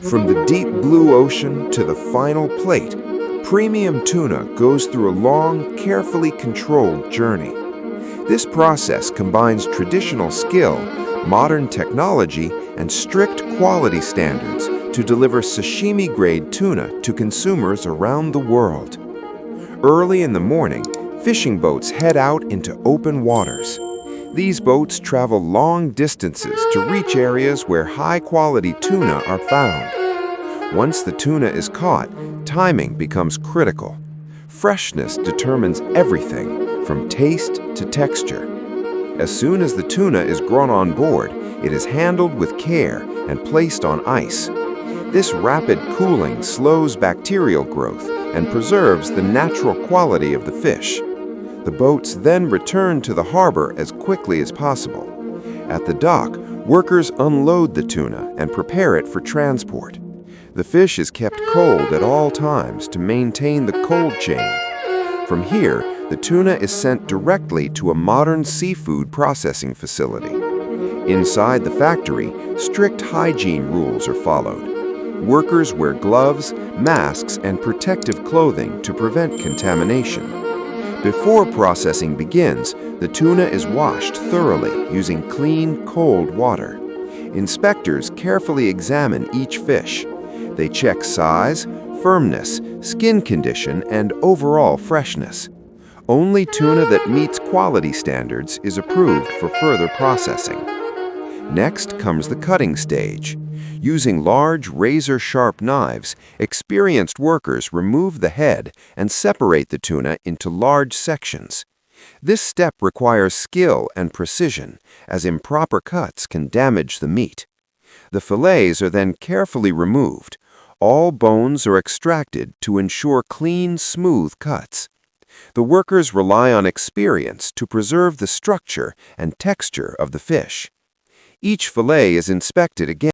From the deep blue ocean to the final plate, premium tuna goes through a long, carefully controlled journey. This process combines traditional skill, modern technology, and strict quality standards to deliver sashimi-grade tuna to consumers around the world. Early in the morning, fishing boats head out into open waters. These boats travel long distances to reach areas where high-quality tuna are found. Once the tuna is caught, timing becomes critical. Freshness determines everything, from taste to texture. As soon as the tuna is brought on board, it is handled with care and placed on ice. This rapid cooling slows bacterial growth and preserves the natural quality of the fish. The boats then return to the harbor as quickly as possible. At the dock, workers unload the tuna and prepare it for transport. The fish is kept cold at all times to maintain the cold chain. From here, the tuna is sent directly to a modern seafood processing facility. Inside the factory, strict hygiene rules are followed. Workers wear gloves, masks, and protective clothing to prevent contamination. Before processing begins, the tuna is washed thoroughly using clean, cold water. Inspectors carefully examine each fish. They check size, firmness, skin condition, and overall freshness. Only tuna that meets quality standards is approved for further processing. Next comes the cutting stage. Using large, razor-sharp knives, experienced workers remove the head and separate the tuna into large sections. This step requires skill and precision, as improper cuts can damage the meat. The fillets are then carefully removed. All bones are extracted to ensure clean, smooth cuts. The workers rely on experience to preserve the structure and texture of the fish. Each fillet is inspected again